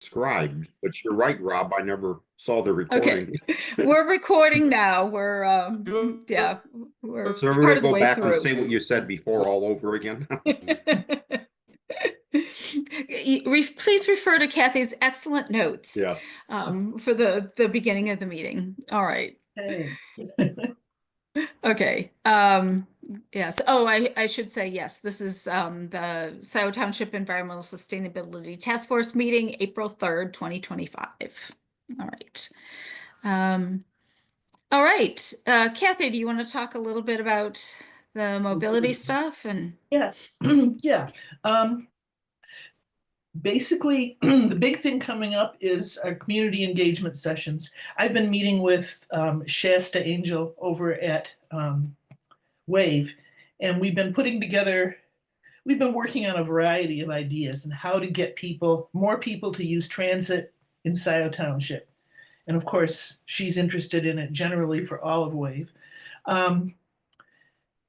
Described, but you're right, Rob. I never saw the Okay, recording. we're recording now. We're yeah, we're So we're part gonna of the go way back and through. say what you said before all over again. Please refer to Kathy's excellent notes Yes. for the beginning of the meeting. All right. Hey. Okay. Yes. Oh, I should say yes. This is the Scioto Township Environmental Sustainability Task Force meeting, April 3rd, 2025. All right. Um, all right. Kathy, do you want to talk a little bit about the mobility stuff and Yeah, yeah. Basically, the big thing coming up is our community engagement sessions. I've been meeting with Shasta Angel over at Wave, and we've been working on a variety of ideas and how to get more people to use transit in Scioto Township. And of course, she's interested in it generally for all of Wave. Um,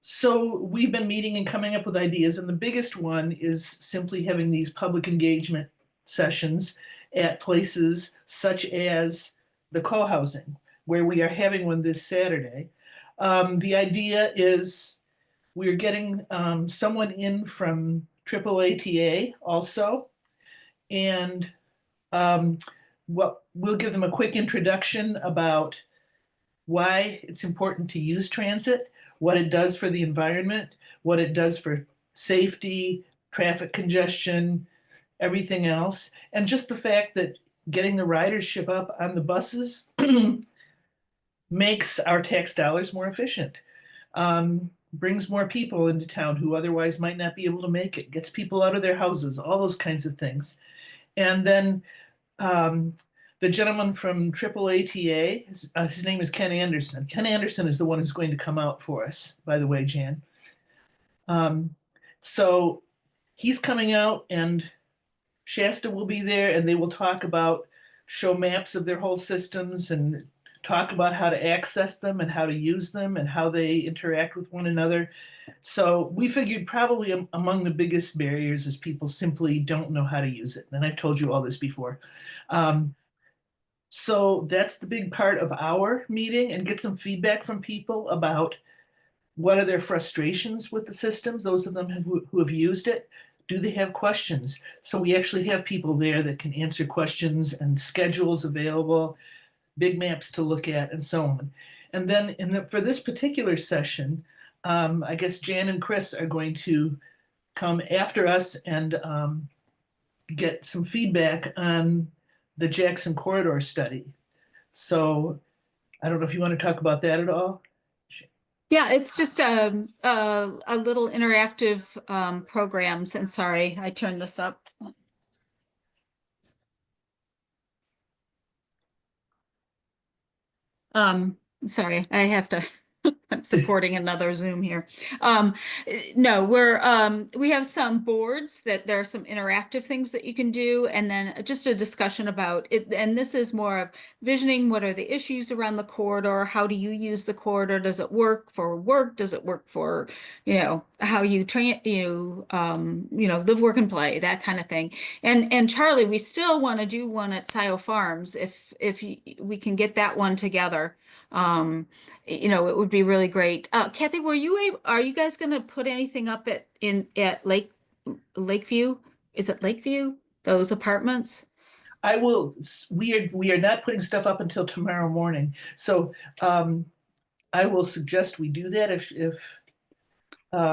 So we've been meeting and coming up with ideas, and the biggest one is simply having these public engagement sessions at places such as the co-housing, where we are having one this Saturday. The idea is we're getting someone in from AAATA also, and um, what we'll give them a quick introduction about why it's important to use transit, what it does for the environment, what it does for safety, traffic congestion, everything else. And just the fact that getting the ridership up on the buses makes our tax dollars more efficient, brings more people into town who otherwise might not be able to make it, gets people out of their houses, all those kinds of things. And then um, the gentleman from AAATA, his name is Ken Anderson. Ken Anderson is the one who's going to come out for us, by the way, Jan. Um, so he's coming out, and Shasta will be there, and they will show maps of their whole systems and talk about how to access them and how to use them and how they interact with one another. So we figured probably among the biggest barriers is people simply don't know how to use it. And I've told you all this before. Um, so that's the big part of our meeting, and get some feedback from people about what are their frustrations with the systems, those of them who have used it. Do they have questions? So we actually have people there that can answer questions, and schedules available, big maps to look at, and so on. And then for this particular session, I guess Jan and Chris are going to come after us and get some feedback on the Jackson Corridor study. So I don't know if you want to talk about that at all. yeah, it's just a little interactive programs. And sorry, I turned this up. Sorry, I have to. I'm supporting another Zoom here. Um, no, we have some boards that there are some interactive things that you can do, and then just a discussion about it. And this is more of visioning what are the issues around the corridor? How do you use the corridor? Does it work for work? Does it work for, how you train live, work, and play, that kind of thing. And Charlie, we still want to do one at Scio Farms if we can get that one together. It would be really great. Kathy, are you guys going to put anything up at Lakeview? Is it Lakeview? Those apartments? I will. We are not putting stuff up until tomorrow morning. So I will suggest we do that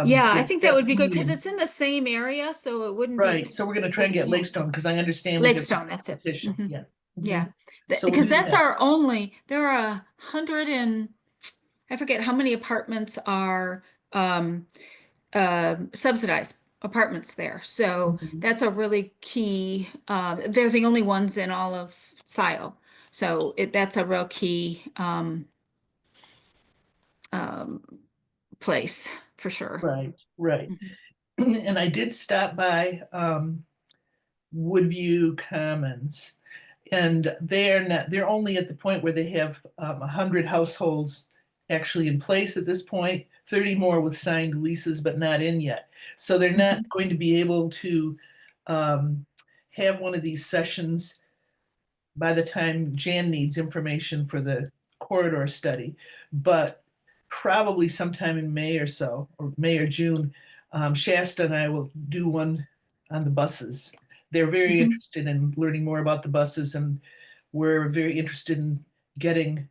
Yeah, I if think that that would be good because meeting. it's in the same area, so it wouldn't be. Right. So we're going to try and get Lakestone, because I understand we have Lakestone, that's it. competition. Mhm. Yeah. Yeah, Mhm. So we'll because do that's that. our only. There are 100 and I forget how many apartments are um, subsidized apartments there. So Mhm. that's a really key. They're the only ones in all of Scio. So that's a real key um, place for sure. Right. Right. Mhm. And I did stop by Woodview Commons, and they're only at the point where they have 100 households actually in place at this point, 30 more with signed leases but not in yet. So they're not Mhm. going to be able to um, have one of these sessions by the time Jan needs information for the corridor study, but probably sometime in May or so, or May or June, Shasta and I will do one on the buses. They're very Mhm. interested in learning more about the buses, and we're very interested in getting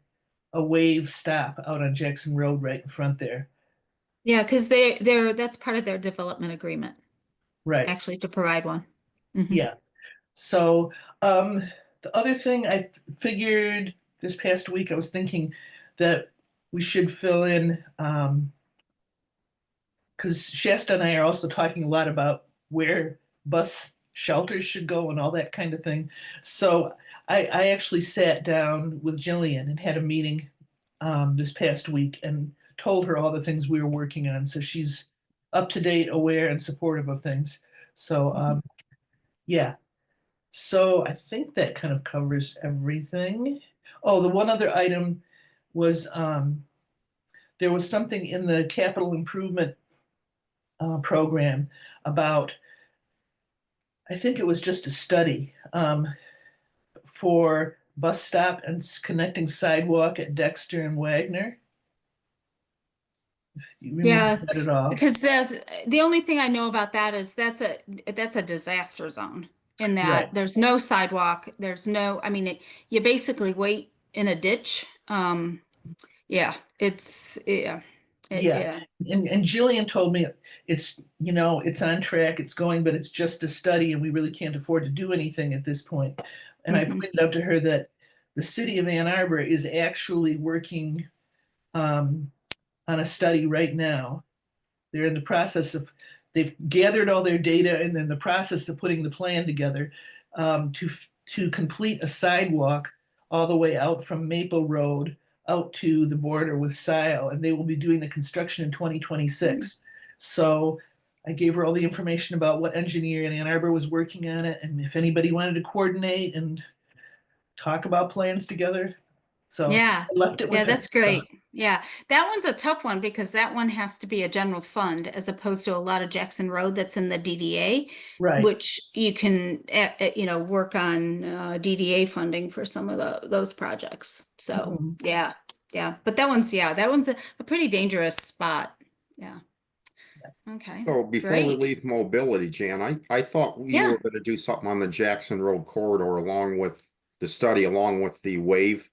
a wave stop out on Jackson Road right in front there. Yeah, because that's part of their development agreement, Right. actually, to provide one. Mhm. Yeah. So, um, the other thing I figured this past week, I was thinking that we should fill in, because Shasta and I are also talking a lot about where bus shelters should go and all that kind of thing. So I actually sat down with Jillian and had a meeting this past week and told her all the things we were working on. So she's up to date, aware, and supportive of things. So yeah. So I think that kind of covers everything. Oh, the one other item was there was something in the capital improvement program about, I think it was just a study for bus stop and connecting sidewalk at Dexter and Wagner. If you remember Yeah, that at all. because the only thing I know about that is that's a disaster zone in that Right. there's no sidewalk, there's no, I mean, you basically wait in a ditch. Yeah, Yeah. yeah. And Jillian told me it's, it's on track, it's going, but it's just a study and we really can't afford to do anything at this point. And I Mhm. pointed out to her that the city of Ann Arbor is actually working um, on a study right now. They're in the process of, they've gathered all their data and then the process of putting the plan together to complete a sidewalk all the way out from Maple Road out to the border with Scio, and they will be doing the construction in 2026. So I gave her all the information about what engineer in Ann Arbor was working on it, and if anybody wanted to coordinate and talk about plans together. So Yeah, I left it yeah, with her. that's great. Yeah, that one's a tough one because that one has to be a general fund as opposed to a lot of Jackson Road that's in the DDA, Right. which you can, work on DDA funding for some of those projects. So, Mhm. yeah, yeah. But that one's a pretty dangerous spot. Yeah. Okay, So before we great. leave mobility, Jan, I thought you Yeah. were going to do something on the Jackson Road corridor along with the study, along with the wave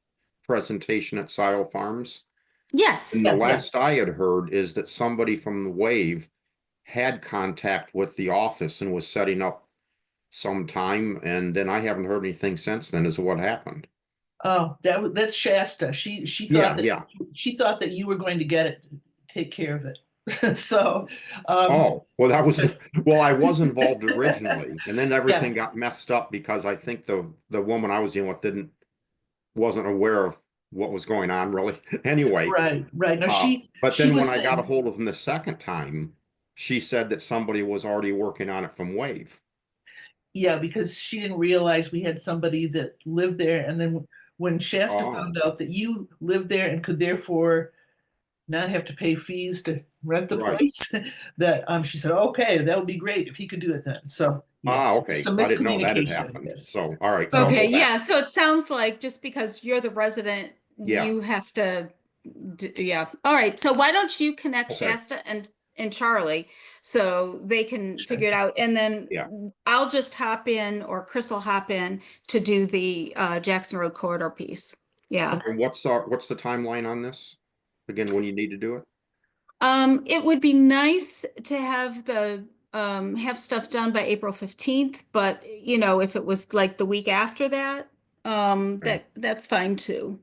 presentation at Sile Farms. And Yes. the Yeah. last I had heard is that somebody from the wave had contact with the office and was setting up some time, and then I haven't heard anything since then as to what happened. Oh, that's Shasta. She thought Yeah, that yeah. you were going to get it, take care of it. So, um, Oh, well, that was well, I was involved originally, and then yeah, everything got messed up because I think the woman I was dealing with wasn't aware of what was going on really. Anyway, right, right. No, but she then when was I got a saying, hold of them the second time, she said that somebody was already working on it from Wave. yeah, because she didn't realize we had somebody that lived there, and then when Shasta Oh, found out that you lived there and could therefore not have to pay fees to rent the right. place, that she said, okay, that would be great if he could do it then. So yeah, Ah, okay. some I didn't know that had miscommunication, I happened. guess. So, all right. So I'll Okay, go back. yeah, so it sounds like just because you're the resident, Yeah. you have to, yeah. All right, so why don't you connect Okay. Shasta and Charlie so they can figure it out, and then Yeah. I'll just hop in or Chris will hop in to do the Jackson Road corridor piece. Yeah. Okay. What's the timeline on this? Again, when you need to do it? It would be nice to have have stuff done by April 15th, but if it was like the week after that, Okay. that's fine too.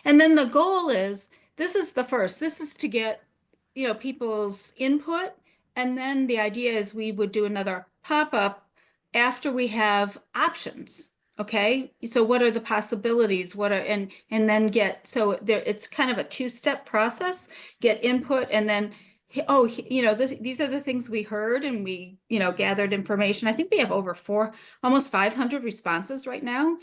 And then the goal is, this is to get, people's input. And then the idea is we would do another pop-up after we have options. Okay. So what are the possibilities? And then so there, it's kind of a two-step process, get input and then, oh, these are the things we heard and we, gathered information. I think we have almost 500 responses right now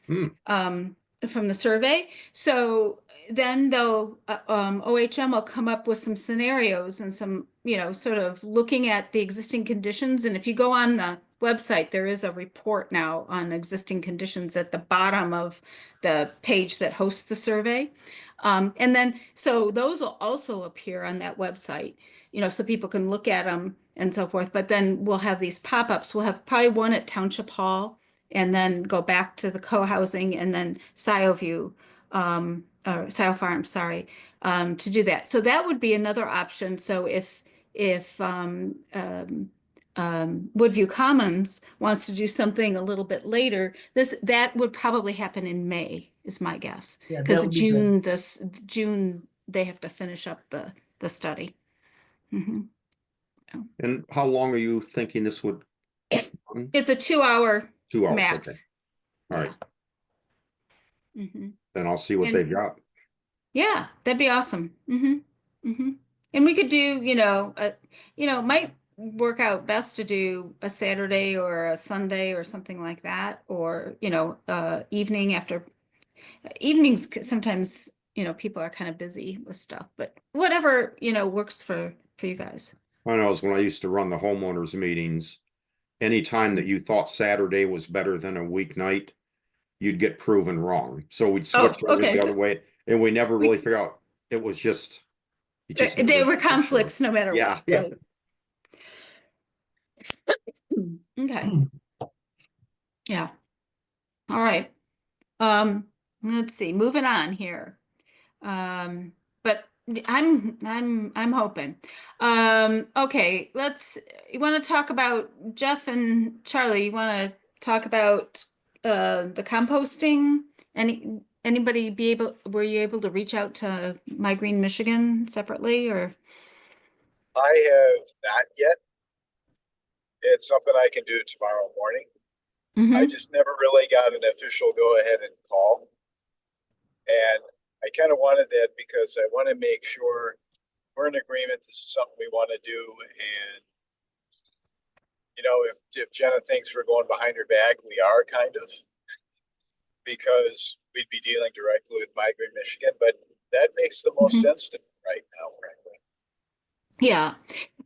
Hmm. um, from the survey. So then OHM will come up with some scenarios and some, sort of looking at the existing conditions. And if you go on the website, there is a report now on existing conditions at the bottom of the page that hosts the survey. And then, so those will also appear on that website, so people can look at them and so forth. But then we'll have these pop-ups. We'll have probably one at Township Hall and then go back to the co-housing and then Scio or Scio Farm, sorry, to do that. So that would be another option. So if Woodview Commons wants to do something a little bit later, that would probably happen in May, is my guess. Yeah, that Because would be good. June they have to finish up the study. Mhm. And how long are you thinking this would run? It's a 2 hour 2 hours, okay. max. All right, Mhm. then I'll see what And they've got. yeah, that'd be awesome. And we could do, it might work out best to do a Saturday or a Sunday or something like that, or, evenings sometimes, people are kind of busy with stuff, but whatever, works for you guys. I know, when I used to run the homeowners meetings, anytime that you thought Saturday was better than a weeknight, you'd get proven wrong. So we'd switch Oh, over okay. the other So way, and we never really we, figured out, it was just, you just there never were for sure. conflicts no matter Yeah, what, yeah. right? Okay. Yeah. All right. Um, let's see, moving on here. But I'm hoping. Okay, you want to talk about Jeff and Charlie, you want to talk about the composting? Anybody were you able to reach out to My Green Michigan separately or? I have not yet. It's something I can do tomorrow morning. I Mm-hmm. just never really got an official go ahead and call. And I kind of wanted that because I want to make sure we're in agreement. This is something we want to do. And, if Jenna thinks we're going behind her back, we are kind of, because we'd be dealing directly with Migrant Michigan. But that makes the most Mm-hmm. sense to me right now, frankly. Yeah.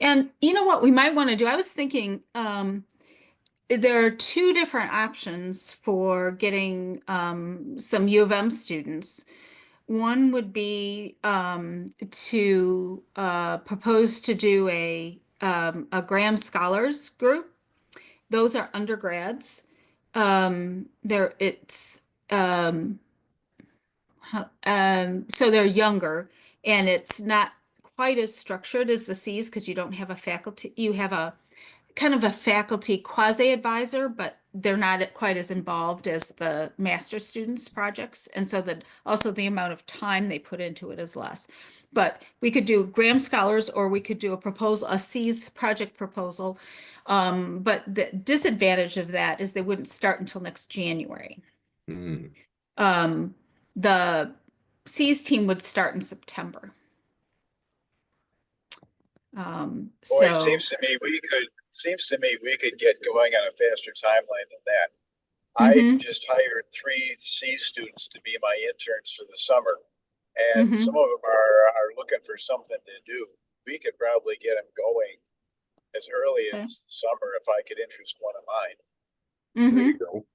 And you know what we might want to do? I was thinking, there are two different options for getting some U of M students. One would be to propose to do a Graham Scholars group. Those are undergrads. They're it's so they're younger, and it's not quite as structured as the Cs because you don't have a faculty. You have a kind of a faculty quasi-advisor, but they're not quite as involved as the master students projects. And so that also the amount of time they put into it is less. But we could do Graham Scholars, or we could do a C's project proposal. But the disadvantage of that is they wouldn't start until next January. Hmm. Um, the C's team would start in September. Boy, it So, seems to me we could get going on a faster timeline than that. I mm-hmm, just hired 3 C students to be my interns for the summer, and some mm-hmm, of them are looking for something to do. We could probably get them going as early okay, as the summer if I could interest one of mine. There you mm-hmm. go.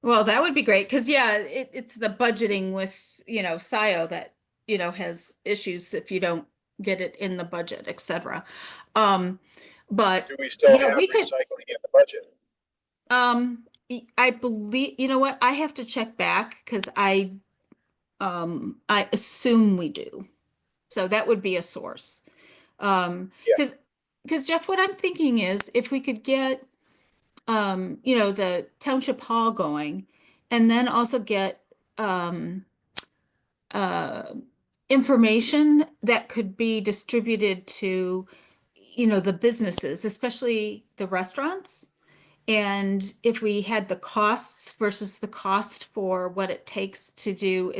Well, that would be great because yeah, it's the budgeting with, Scio that, has issues if you don't get it in the budget, etc. Um, but Do we still have we could, recycling in the budget? I believe, you know what, I have to check back because I assume we do. So that would be a source. Yeah. Because Jeff, what I'm thinking is if we could get the township hall going, and then also get um, uh, information that could be distributed to, the businesses, especially the restaurants. And if we had the costs versus the cost for what it takes to do,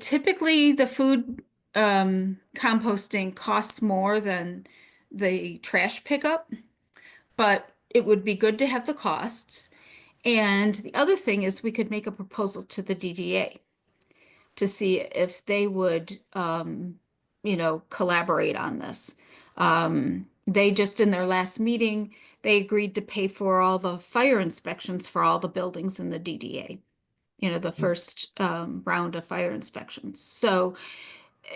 typically the food composting costs more than the trash pickup, but it would be good to have the costs. And the other thing is we could make a proposal to the DDA to see if they would, collaborate on this. they just in their last meeting, they agreed to pay for all the fire inspections for all the buildings in the DDA. The first round of fire inspections. So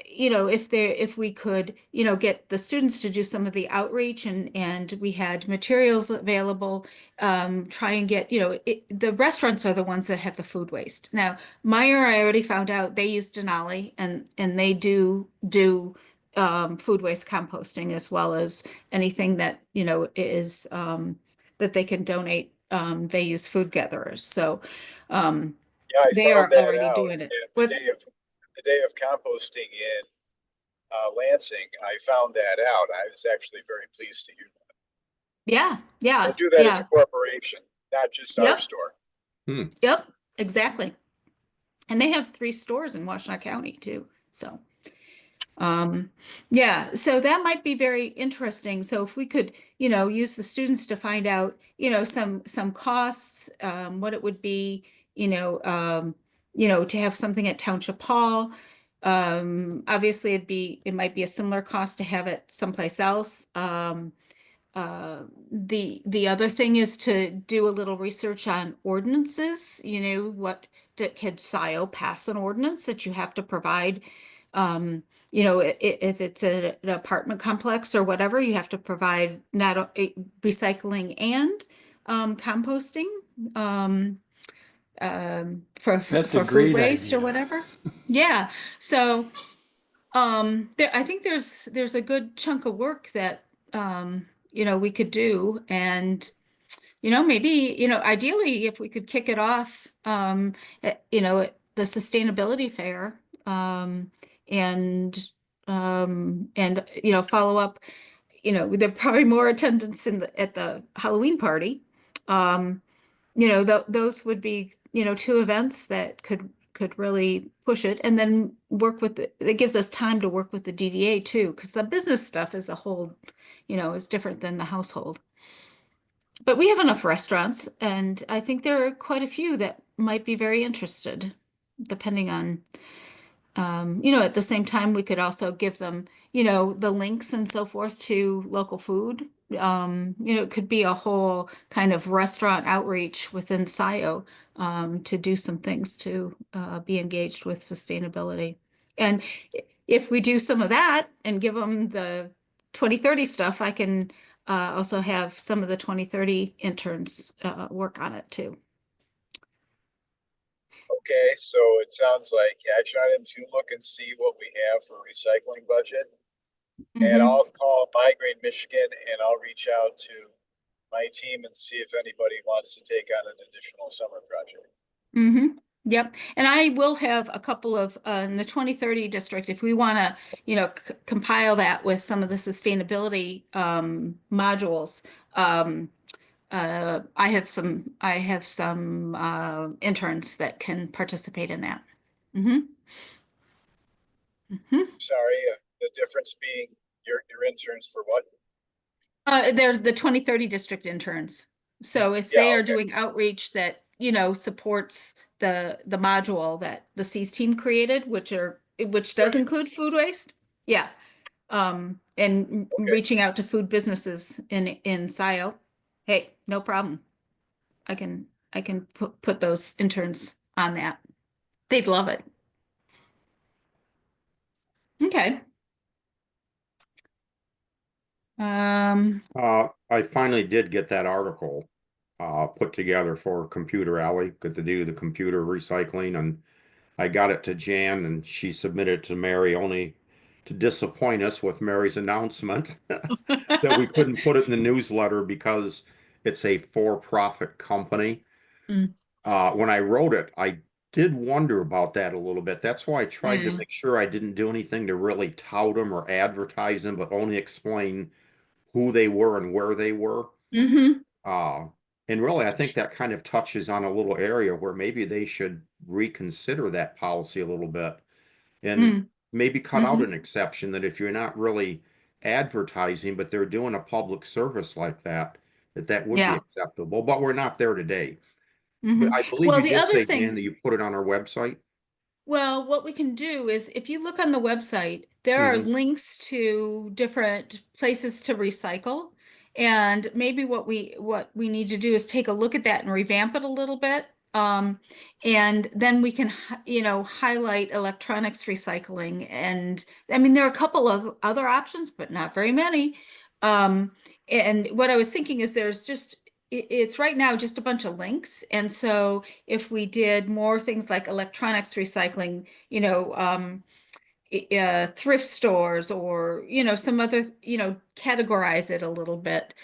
if we could, get the students to do some of the outreach and we had materials available, try and get, the restaurants are the ones that have the food waste. Now, Meyer, I already found out they use Denali and they do food waste composting as well as anything that, is that they can donate. They use food gatherers. So Yeah, I they found are that already out doing it. at But the day of composting in Lansing. I found that out. I was actually very pleased to hear that. yeah, They yeah, do that as a yeah. corporation, not just our Yep, store. yep, exactly. And they have 3 stores in Washtenaw County too. So, yeah, so that might be very interesting. So if we could, use the students to find out, some costs, what it would be, to have something at Township Hall. Obviously it might be a similar cost to have it someplace else. The other thing is to do a little research on ordinances, could Scio pass an ordinance that you have to provide, if it's an apartment complex or whatever, you have to provide recycling and composting um, That's a for food great waste or idea. whatever. Yeah. So I think there's a good chunk of work that we could do, and maybe ideally if we could kick it off at the sustainability fair, and follow up. There probably more attendance at the Halloween party. Um, those would be, 2 events that could really push it and then it gives us time to work with the DDA too, because the business stuff as a whole, is different than the household. But we have enough restaurants, and I think there are quite a few that might be very interested, depending on, at the same time, we could also give them, the links and so forth to local food. It could be a whole kind of restaurant outreach within Scio, to do some things to be engaged with sustainability. And if we do some of that and give them the 2030 stuff, I can also have some of the 2030 interns work on it too. Okay, so it sounds like action items, you look and see what we have for recycling budget. And Hmm. I'll call Migraine Michigan and I'll reach out to my team and see if anybody wants to take on an additional summer project. Hmm. Yep. And I will have a couple of, in the 2030 district, if we want to, compile that with some of the sustainability modules. I have some interns that can participate in that. Hmm. Hmm. Sorry, the difference being your interns for what? They're the 2030 district interns. So if Yeah, they are okay, doing outreach that, supports the module that the C's team created, which does right, include food waste. Yeah. And okay. reaching out to food businesses in Scio. Hey, no problem. I can put those interns on that. They'd love it. Okay. Um, I finally did get that article put together for Computer Alley, good to do the computer recycling, and I got it to Jan and she submitted it to Mary only to disappoint us with Mary's announcement that we couldn't put it in the newsletter because it's a for-profit company. mm, When I wrote it, I did wonder about that a little bit. That's why I tried to yeah. make sure I didn't do anything to really tout them or advertise them, but only explain who they were and where they were. Hmm. Uh, and really, I think that kind of touches on a little area where maybe they should reconsider that policy a little bit and Mm, maybe cut out hmm. an exception that if you're not really advertising, but they're doing a public service like that, that would be Yeah. acceptable. But we're not there today. But Hmm. I believe Well, you the did other say, Dan, thing, that you put it on our website. Well, what we can do is if you look on the website, there are Hmm. links to different places to recycle. And maybe what we need to do is take a look at that and revamp it a little bit. And then we can, highlight electronics recycling. And I mean, there are a couple of other options, but not very many. Um, and what I was thinking is there's just, it's right now just a bunch of links. And so if we did more things like electronics recycling, thrift stores or, some other, categorize it a little bit,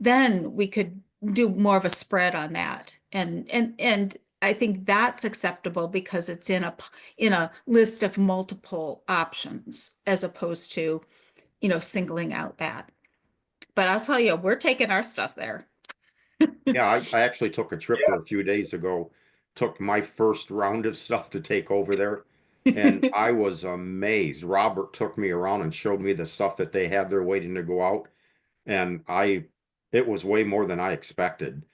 then we could do more of a spread on that. And I think that's acceptable because it's in a list of multiple options as opposed to, singling out that. But I'll tell you, we're taking our stuff there. Yeah, I actually took a trip Yeah, there a few days ago, took my first round of stuff to take over there, and I was amazed. Robert took me around and showed me the stuff that they had there waiting to go out, and it was way more than I expected.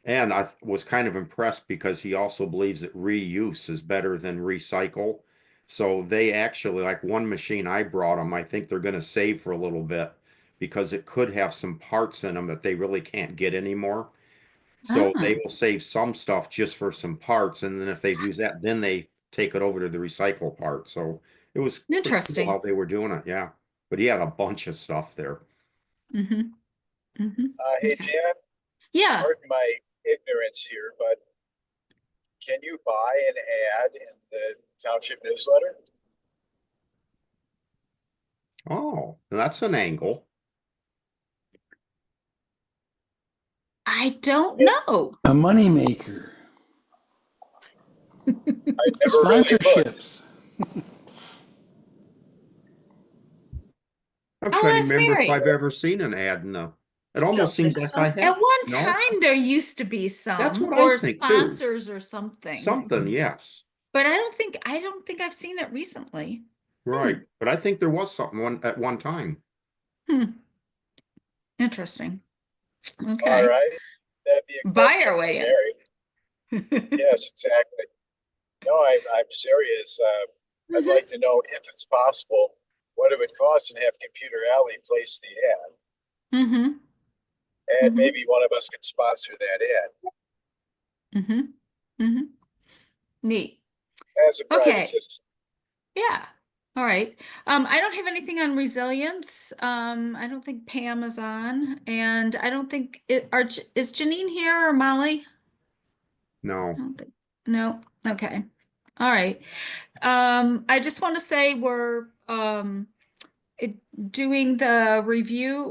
And was kind of impressed because he also believes that reuse is better than recycle. So they actually, like one machine I brought them, I think they're going to save for a little bit because it could have some parts in them that they really can't get anymore. So they Ah, will save some stuff just for some parts, and then if they've used that, then they take it over to the recycle part. So it was pretty cool interesting. how they were doing it, yeah. But he had a bunch of stuff there. Hmm. Hmm. hey, Okay. Jan, Yeah. pardon my ignorance here, but can you buy an ad in the township newsletter? Oh, that's an angle. I don't It, know. A moneymaker. I never really looked. Sponsorships. I'm I'll trying to ask remember if Mary. I've ever seen an ad in the. It I don't almost seems think like I so. At have. one No, time, there used to be that's some, what I or think too. sponsors or something, Something, yes. but I don't think I've seen it recently. Hmm. Right. But I think there was something at one time. Hmm. Interesting. All Okay. right, that'd be a Buy question our for way in. Mary. Yes, exactly. No, I'm serious. I'd Hmm. like to know if it's possible what it would cost and have Computer Alley place the ad, Hmm. and Hmm. maybe one of us could sponsor that ad Hmm. Hmm. Neat. as a private Okay. citizen. Yeah. All right. I don't have anything on resilience. I don't think Pam is on, and I don't think is Janine here or Molly? I No. don't think. No. Okay. All right. I just want to say we're it, doing the review.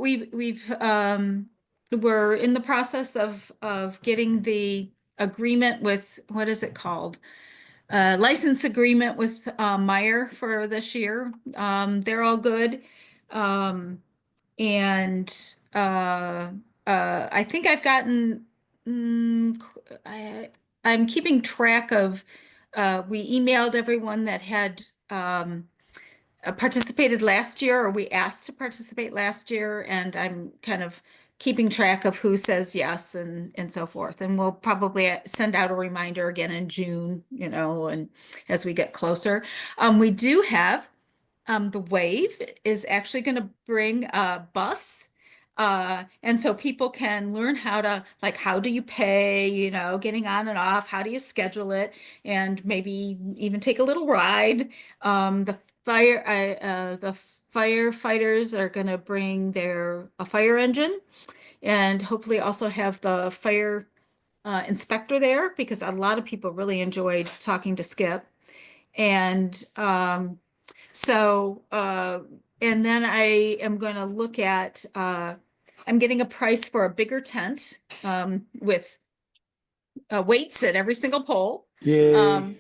We're in the process of getting the agreement with, what is it called? License agreement with Meyer for this year. They're all good. Um, and I think I've gotten, mm, I, I'm keeping track of, we emailed everyone that had participated last year, or we asked to participate last year, and I'm kind of keeping track of who says yes and so forth. And we'll probably send out a reminder again in June, and as we get closer. We do have the Wave is actually going to bring a bus. And so people can learn how do you pay, getting on and off, how do you schedule it, and maybe even take a little ride. The firefighters are going to bring a fire engine and hopefully also have the fire inspector there because a lot of people really enjoyed talking to Skip. And so, and then I am going to look at, I'm getting a price for a bigger tent with weights at every single pole. Yay. Um,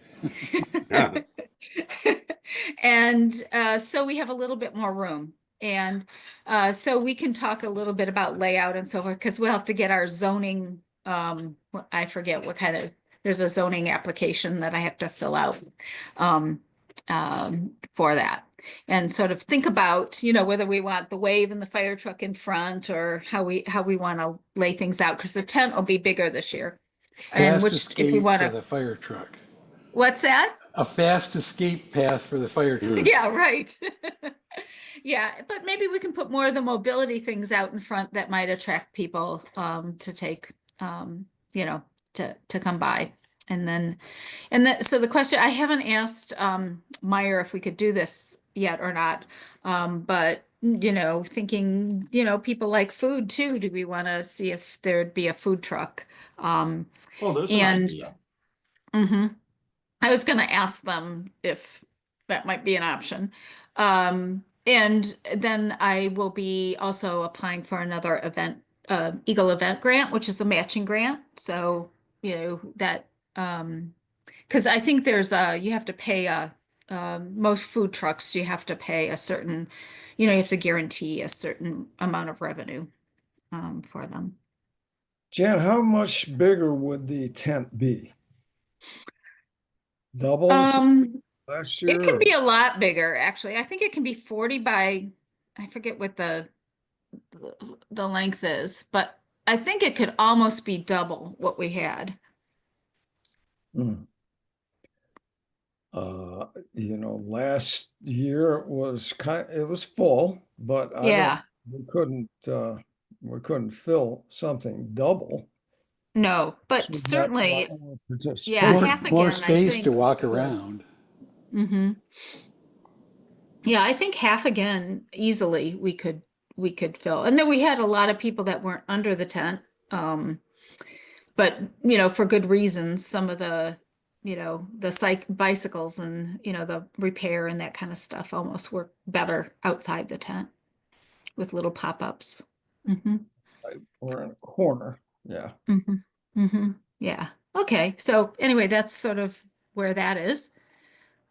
Yeah. and so we have a little bit more room. And so we can talk a little bit about layout and so forth because we'll have to get our zoning. I forget what kind of, there's a zoning application that I have to fill out um, for that. And sort of think about, whether we want the Wave and the fire truck in front or how we want to lay things out because the tent will be bigger this year. And which, Fastest if we gate want for to, the fire truck. what's that? a fast escape path for the fire truck. Yeah, right. Yeah, but maybe we can put more of the mobility things out in front that might attract people to take you know to come by. And then so the question, I haven't asked Meyer if we could do this yet or not. But thinking, people like food too. Do we want to see if there'd be a food truck? Oh, there's an And idea. mhm. I was going to ask them if that might be an option. And then I will be also applying for another event, Eagle Event Grant, which is a matching grant. So, that, because I think you have to pay most food trucks, you have to pay a certain, you have to guarantee a certain amount of revenue, for them. Jan, how much bigger would the tent be? Doubles Um, last It year? can Or- be a lot bigger, actually. I think it can be 40 by, I forget what the length is, but I think it could almost be double what we had. Hmm. Last year it was full, but I don't, Yeah, we couldn't fill something double. no, So but we got a lot certainly, more yeah, More, participation. half more again, I space to think we walk could. around. Hmm. Yeah, I think half again easily we could fill. And then we had a lot of people that weren't under the tent. But for good reasons, some of the bicycles and the repair and that kind of stuff almost work better outside the tent with little pop-ups. Hmm. Right, we're in a corner. Yeah. Hmm. Hmm. Yeah. Okay. So anyway, that's sort of where that is.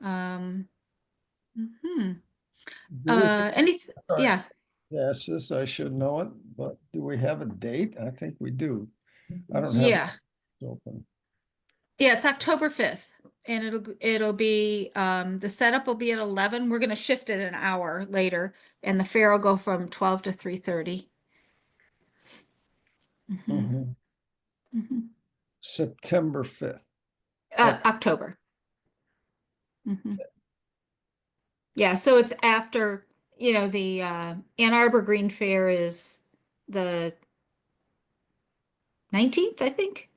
Um, hmm. Do we, Anything? sorry, Yeah. yes, this, I should know it, but do we have a date? I think we do. I don't have Yeah. it open. Yeah, it's October 5th. And it'll be the setup will be at 11. We're gonna shift it an hour later, and the fair will go from 12 to 3:30. Hmm. Mhm. Hmm. September 5th. Okay. October. Hmm. Yeah, so it's after, the Ann Arbor Green Fair is the 19th, I think,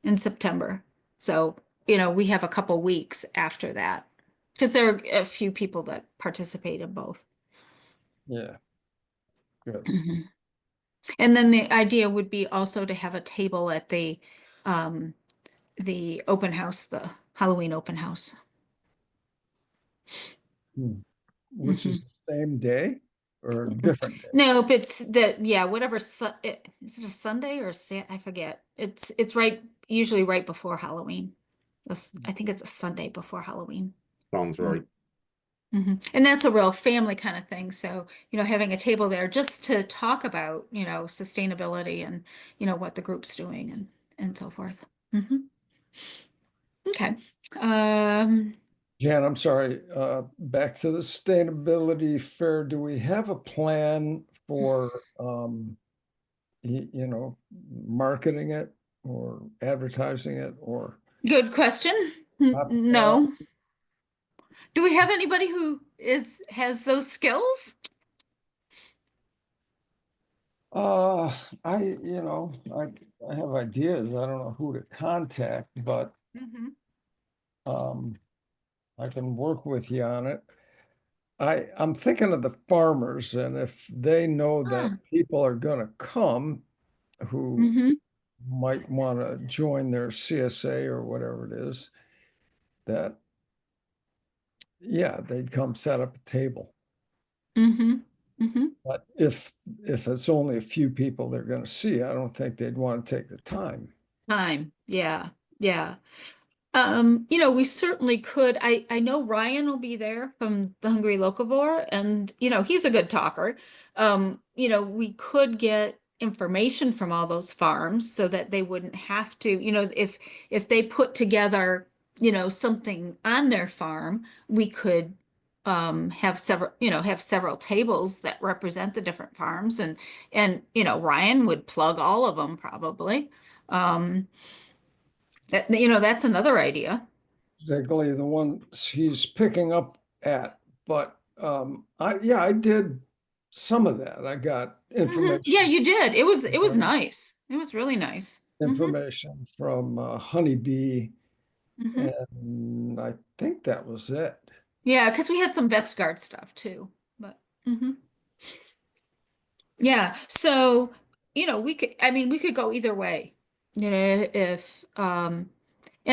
in September. So, we have a couple weeks after that because there are a few people that participate in both. Yeah, good. Mhm. And then the idea would be also to have a table at um the open house, the Halloween open house. Hmm. Which Hmm. is the same day or a different day? No, but it's yeah, whatever is it a Sunday or I forget. It's usually right before Halloween. I think it's a Sunday before Halloween. Sounds right. And that's a real family kind of thing. So, having a table there just to talk about, sustainability and, what the group's doing and so forth. Hmm. Okay. Um, Jan, I'm sorry, back to the sustainability fair. Do we have a plan for, marketing it or advertising it or? Good question. No. Do we have anybody who has those skills? Uh, I have ideas. I don't know who to contact, but, Hmm. um, I can work with you on it. I'm thinking of the farmers, and if they know that Ah, people are gonna come who hmm. might want to join their CSA or whatever it is, that, yeah, they'd come set up a table. Hmm. Hmm. But if it's only a few people they're going to see, I don't think they'd want to take the time. Time. Yeah. Yeah. We certainly could. I know Ryan will be there from the Hungry Locavore, and he's a good talker. We could get information from all those farms so that they wouldn't have to, if they put together, something on their farm, we could have several tables that represent the different farms, and Ryan would plug all of them probably. Um, that's another idea. particularly the ones he's picking up at, but I did some of that. I got Yeah, information you did. It was from nice. It was really nice. information from Honeybee, Hmm. and I think that was it. Yeah, because we had some Guard stuff too. But yeah, so I mean, we could go either way. If and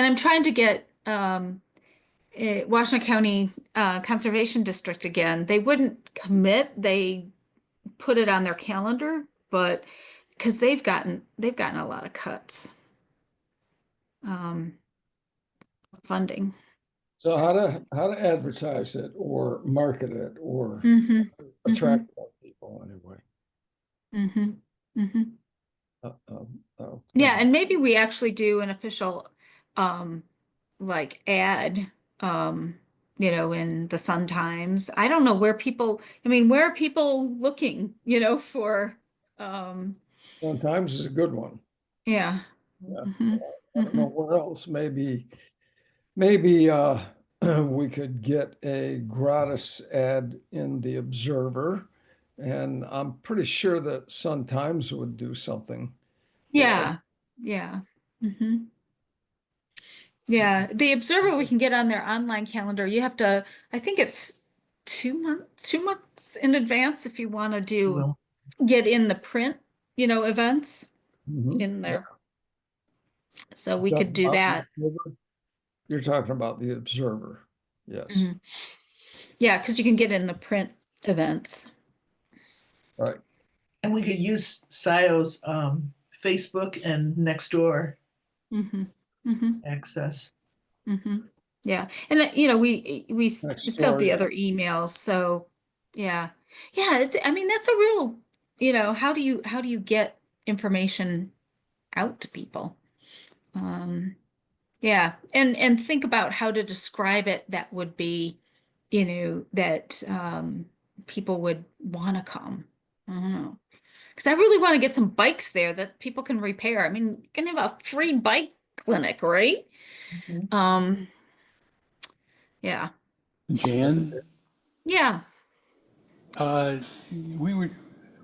I'm trying to get Washington County Conservation District again. They wouldn't commit. They put it on their calendar, but because they've gotten a lot of cuts um, funding. So how to advertise it or market it or Hmm. Hmm. attract more people anyway. Hmm. Hmm. Yeah, Okay. and maybe we actually do an official um like ad in the Sun Times. I don't know where people, I mean, where are people looking, for um Sometimes it's a good one. yeah. Yeah. Hmm. I don't Hmm. know where else. Maybe we could get a gratis ad in the Observer, and I'm pretty sure that Sun Times would do something for it. Yeah. Yeah. Hmm. Yeah, the Observer we can get on their online calendar. You have to, I think it's 2 months in advance if you want to Well, get in the print, events Mhm. in Yeah. there. So we Talking could do about the that. Observer? You're talking about the Observer. Yes, Mhm. Yeah, because you can get in the print events. right. and we could use Scio's Facebook and Nextdoor Hmm. Hmm. access. Hmm. Yeah, and we Next still have door, the yeah. other emails. So yeah, yeah. I mean, that's a real, how do you get information out to people? Um, yeah, and think about how to describe it that would be, that people would want to come. I don't know. Because I really want to get some bikes there that people can repair. I mean, you can have a free bike clinic, right? Mhm. Um, yeah. Jan, Yeah. uh, we were,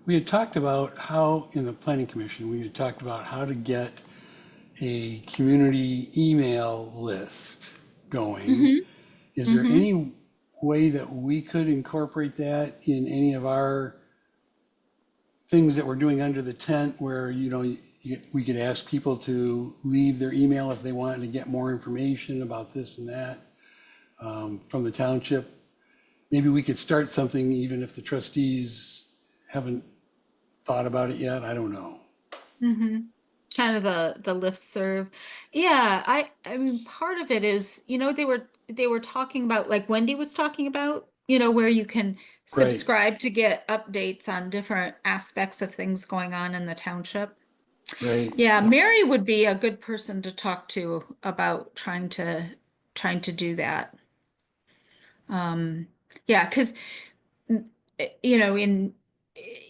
we had talked about how, in the planning commission, we had talked about how to get a community email list going. Hmm. Is there Hmm. any way that we could incorporate that in any of our things that we're doing under the tent where, we could ask people to leave their email if they wanted to get more information about this and that from the township? Maybe we could start something even if the trustees haven't thought about it yet. I don't know. Hmm. Kind of the listserv. Yeah, I mean part of it is, they were talking about, like Wendy was talking about, where you can Right, subscribe to get updates on different aspects of things going on in the township. right. Yeah, Mary would be a good person to talk to about trying to do that. Um, yeah, because in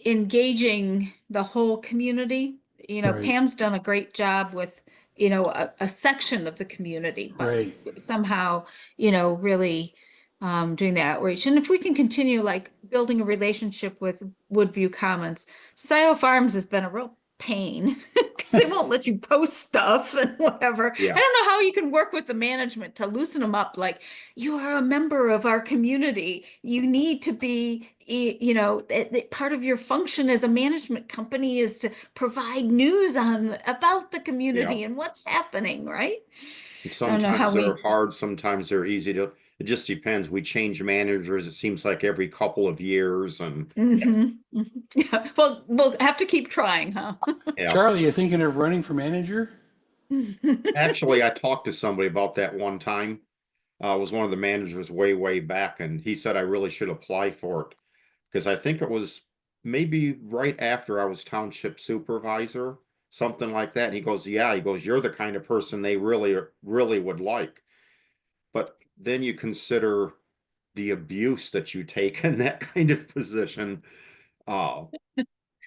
engaging the whole community, Right, Pam's done a great job with, a section of the community, but right. somehow, really doing the outreach. And if we can continue like building a relationship with Woodview Commons, Scio Farms has been a real pain because they won't let you post stuff and whatever. I Yeah. don't know how you can work with the management to loosen them up. Like, you are a member of our community. You need to be, part of your function as a management company is to provide news about the Yeah. community and what's happening, right? And I don't know how sometimes they're we. hard, sometimes they're easy to, it just depends. We change managers, it seems like every couple of years and Mhm. Mhm. Yeah. Well, we'll have to keep trying, huh? yeah. Charlie, you thinking of running for manager? Actually, I talked to somebody about that one time. Was one of the managers way back, and he said I really should apply for it because I think it was maybe right after I was township supervisor, something like that. And he goes, "Yeah," he goes, "You're the kind of person they really would like." But then you consider the abuse that you take in that kind of position. Uh,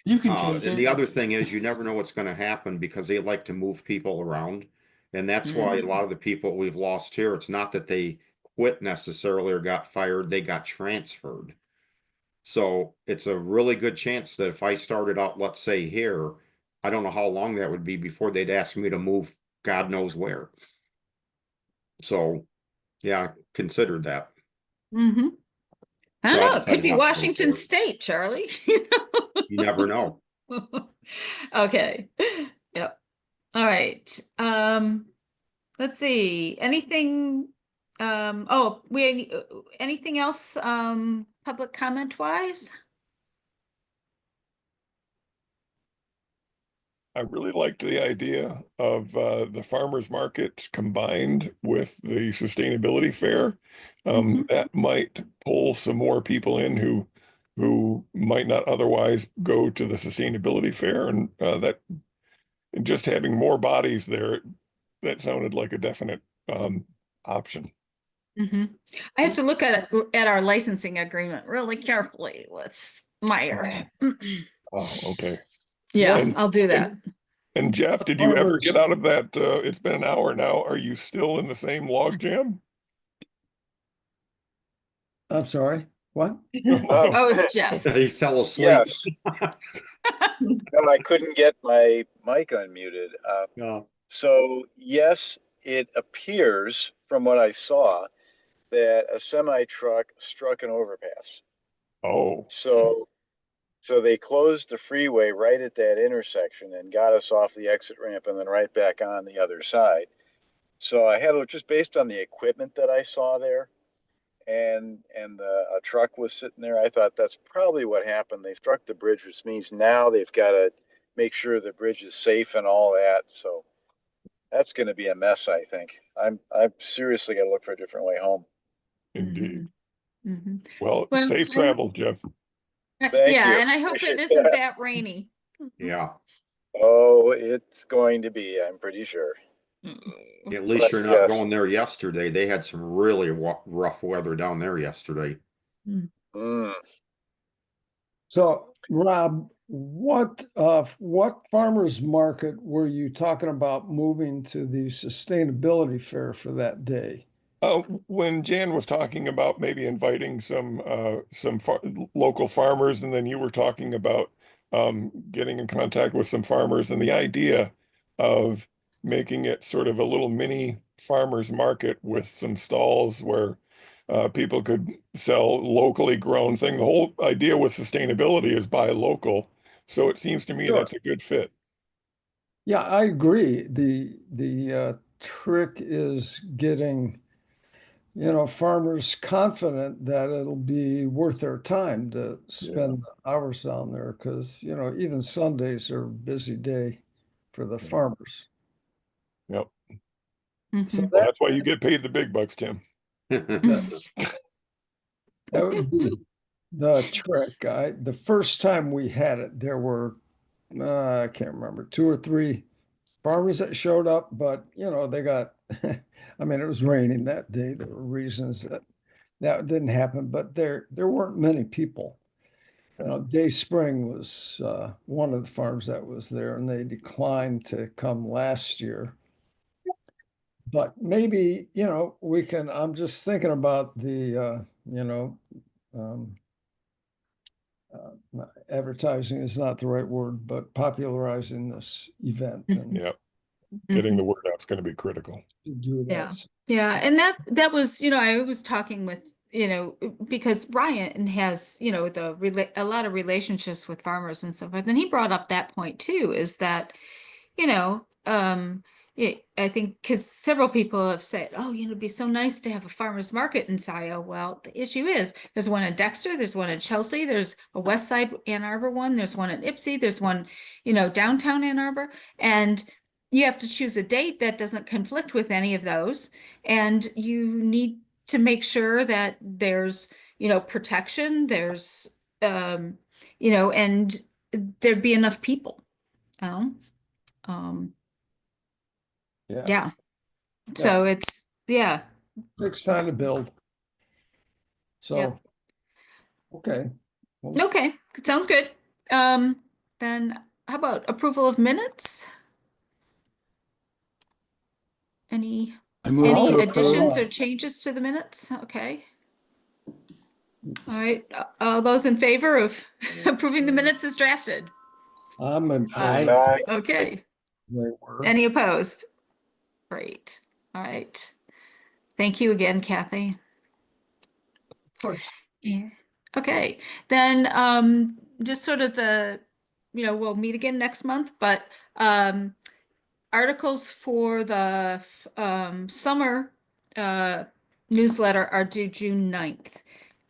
You can take and it. the other thing is you never know what's going to happen because they like to move people around. And that's why a lot of the people we've lost here, it's not that they quit necessarily or got fired, they got transferred. So it's a really good chance that if I started out, let's say here, I don't know how long that would be before they'd ask me to move God knows where. So yeah, considered that. Mm-hmm. I So don't I know. It could decided be not to go Washington for it. State, Charlie. You never know. Okay. Yep. All right. Let's see. Anything, anything else, public comment wise? I really liked the idea of the farmers market combined with the sustainability fair. Mhm. That might pull some more people in who might not otherwise go to the sustainability fair, and that just having more bodies there, that sounded like a definite option. Mhm. I have to look at our licensing agreement really carefully with Meyer. Oh, okay. Yeah, What, And I'll do that. and and Jeff, did you ever get farmers, out of that? It's been an hour now. Are you still in the same log jam? I'm sorry, what? Oh, Oh, it's Jeff. He fell asleep. yes. No, I couldn't get my mic unmuted. Yeah. So yes, it appears from what I saw that a semi truck struck an overpass. Oh, So they closed the freeway right at that intersection and got us off the exit ramp and then right back on the other side. So I had just based on the equipment that I saw there, and a truck was sitting there. I thought that's probably what happened. They struck the bridge, which means now they've got to make sure the bridge is safe and all that. So that's going to be a mess. I think I'm seriously got to look for a different way home. indeed. Mhm. Well, Well, safe travels, Jeff. Thank yeah, you. and I hope it Appreciate isn't that. that rainy. Yeah. Oh, it's going to be. I'm pretty sure. At But least you're not yes. going there yesterday. They had some really rough weather down there yesterday. Mm. So, Rob, what farmers market were you talking about moving to the sustainability fair for that day? When Jan was talking about maybe inviting some local farmers, and then you were talking about getting in contact with some farmers, and the idea of making it sort of a little mini farmers market with some stalls where people could sell locally grown thing. The whole idea with sustainability is buy local, so it seems to me Sure. that's a good fit. Yeah, I agree. The trick is getting, farmers confident that it'll be worth their time to Yeah, spend hours down there because, even Sundays are a busy day for the yeah. farmers. Yep. So Mhm. Well, that that's why you get paid the big bucks, Tim. that, that would be the trick. The first time we had it, there were I can't remember, two or three farmers that showed up, but they got I mean, it was raining that day. There were reasons that didn't happen, but there weren't many people. Day Spring was one of the farms that was there, and they declined to come last year. But maybe, we can, I'm just thinking about the, um, advertising is not the right word, but popularizing this event and Yeah, getting Mhm. the word out is going to be critical. to do Yeah. that. Yeah, and that was, I was talking with, because Ryan has, a lot of relationships with farmers and stuff, but then he brought up that point too, is that, you know, I think because several people have said, oh, it'd be so nice to have a farmer's market in Scio. Well, the issue is there's one in Dexter, there's one in Chelsea, there's a West Side Ann Arbor one, there's one in Ipsy, there's one, downtown Ann Arbor, and you have to choose a date that doesn't conflict with any of those, and you need to make sure that there's, protection, there's, and there'd be enough people. Um, um, Yeah. yeah. Yeah. So it's, yeah. Takes time to build. Yep. So, okay. Well, Okay. Sounds good. Um, then how about approval of minutes? Any, I move any to additions or approve. changes to the minutes? Okay. All right, all those in favor of approving the minutes as drafted? I'm in Aye. favor. Okay. They were. Any opposed? Great. All right. Thank you again, Kathy. Of course. Yeah. Okay, then just sort of we'll meet again next month, but articles for the summer newsletter are due June 9th.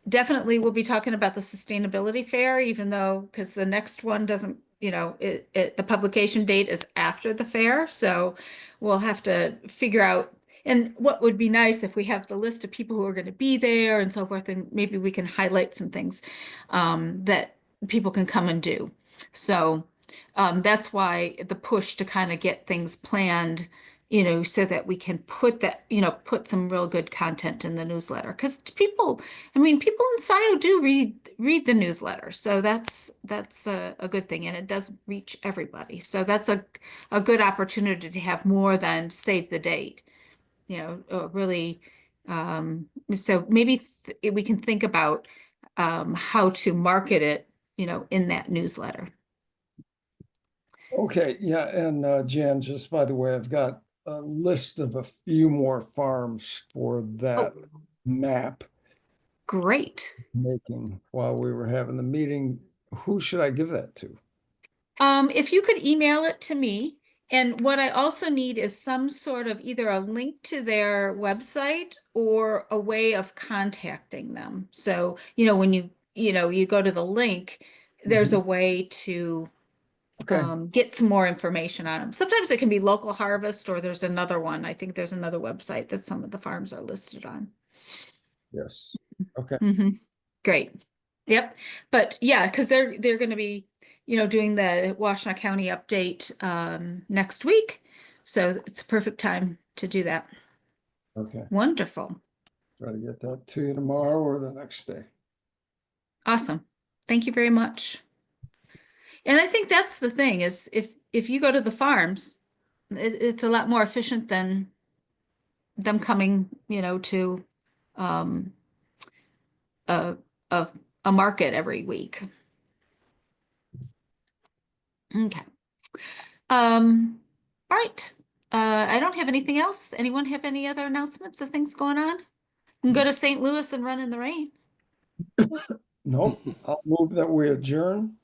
Definitely we'll be talking about the sustainability fair, even though, because the next one doesn't, the publication date is after the fair. So we'll have to figure out, and what would be nice if we have the list of people who are going to be there and so forth, and maybe we can highlight some things that people can come and do. So that's why the push to kind of get things planned, so that we can put some real good content in the newsletter. Because people in Scio do read the newsletter, so that's a good thing, and it does reach everybody. So that's a good opportunity to have more than save the date, really. So maybe we can think about how to market it, in that newsletter. Okay, yeah, and Jan, just by the way, I've got a list of a few more farms for that map Great. making while we were having the meeting. Who should I give that to? If you could email it to me, and what I also need is some sort of either a link to their website or a way of contacting them. So, when you go to the link, there's a way to Okay, get some more information on them. Sometimes it can be local harvest, or there's another one. I think there's another website that some of the farms are listed on. yes, okay. Great. Yep. But yeah, because they're going to be, doing the Washtenaw County update next week. So it's a perfect time to do that. Okay, Wonderful. try to get that to you tomorrow or the next day. Awesome. Thank you very much. And I think that's the thing is if you go to the farms, it's a lot more efficient than them coming, to um, a, a, a market every week. Okay. All right. I don't have anything else. Anyone have any other announcements of things going on? You can go to St. Louis and run in the rain. Nope, I'll move that we adjourn.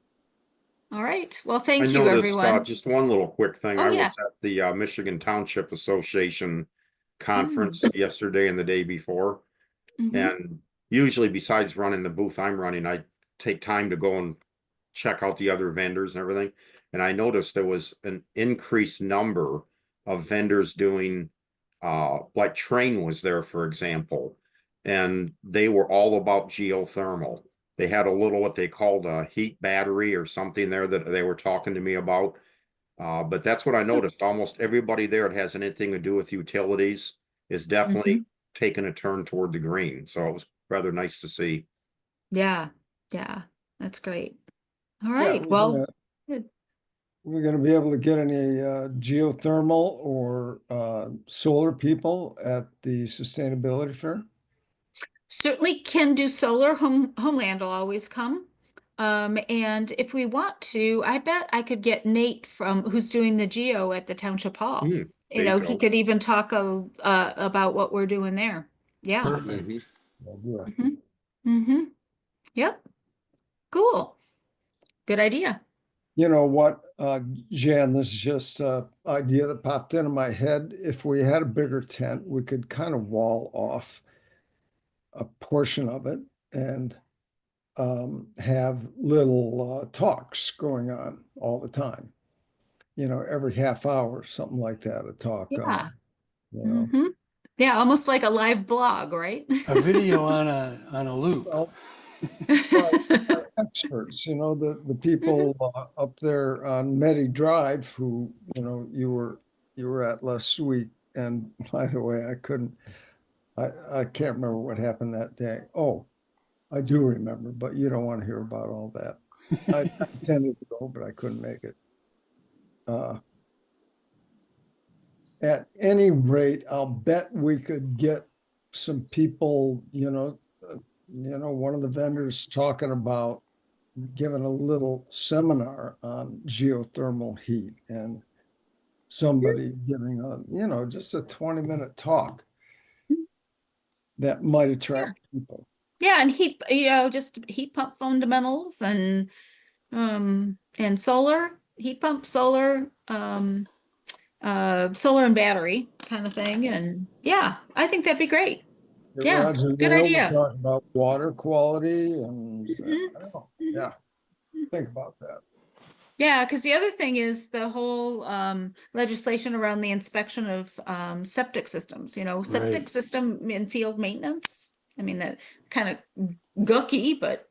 All right. Well, I thank you, noticed everyone. just one little quick thing. Oh, I was yeah. at the Michigan Township Association conference Mm. yesterday and the day before. Mhm. And usually besides running the booth I'm running, I take time to go and check out the other vendors and everything. And I noticed there was an increased number of vendors doing like Train was there, for example, and they were all about geothermal. They had a little what they called a heat battery or something there that they were talking to me about. But that's what I noticed. Almost everybody there that has anything to do with utilities is definitely taking a turn toward the green. So it was rather nice to see. Yeah. Yeah. That's great. All Yeah, right. Well, good. we're gonna be able to get any geothermal or solar people at the sustainability fair? Certainly can do solar. Homeland will always come. And if we want to, I bet I could get Nate who's doing the geo at the Township Hall. There you He go. could even talk about what we're doing there. Yeah. Perfect. I'll do it. Mm-hmm. Yep. Cool. Good idea. You know what, Jan, this is just a idea that popped into my head. If we had a bigger tent, we could kind of wall off a portion of it and have little talks going on all the time. Every half hour, something like that, a talk Yeah. on, you know. Mm-hmm. Yeah, almost like a live blog, right? A video on a loop. Well, by experts, the people up there on Medi Drive who, you were at last week. And by the way, I can't remember what happened that day. Oh, I do remember, but you don't want to hear about all that. I intended to go, but I couldn't make it. at any rate, I'll bet we could get some people, one of the vendors talking about giving a little seminar on geothermal heat and somebody giving just a 20-minute talk that might Yeah. attract people. Yeah, and just heat pump fundamentals and solar, heat pump, solar, solar and battery kind of thing. And yeah, I think that'd be great. Get Yeah, Roger good there, we'll idea. talk about water quality and, Mhm. I don't know, yeah, think about that. Yeah, because the other thing is the whole legislation around the inspection of septic systems, septic Right. system in field maintenance. I mean, that kind of gooky, but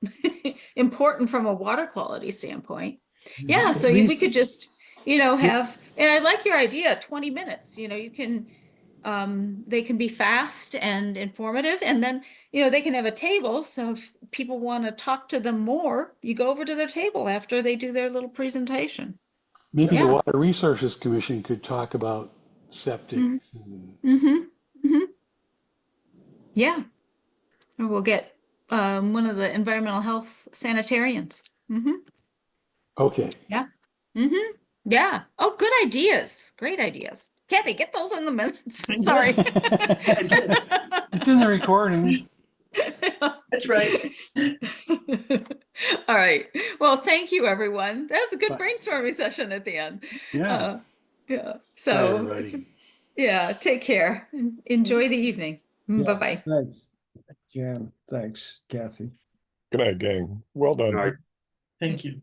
important from a water quality standpoint. Yeah, At so we least, could just, have, and I like your idea, 20 minutes, you can, they can be fast and informative, and then, they can have a table. So if people want to talk to them more, you go over to their table after they do their little presentation. Maybe the Yeah. Water Resources Commission could talk about Mm-hmm. septics and Mm-hmm. Yeah. Or we'll get one of the environmental health sanitarians. okay. Yeah. Mm-hmm. Yeah. Oh, good ideas. Great ideas. Kathy, get those in the minutes. Sorry. It's in the recording. That's right. All right. Well, thank you, everyone. That was a good Bye. brainstorming session at the end. Yeah. Yeah. Bye, So, everybody. yeah, take care. Enjoy the evening. yeah, Bye-bye. thanks, Jan, thanks, Kathy. Good night, gang. Well done. Right. Thank you.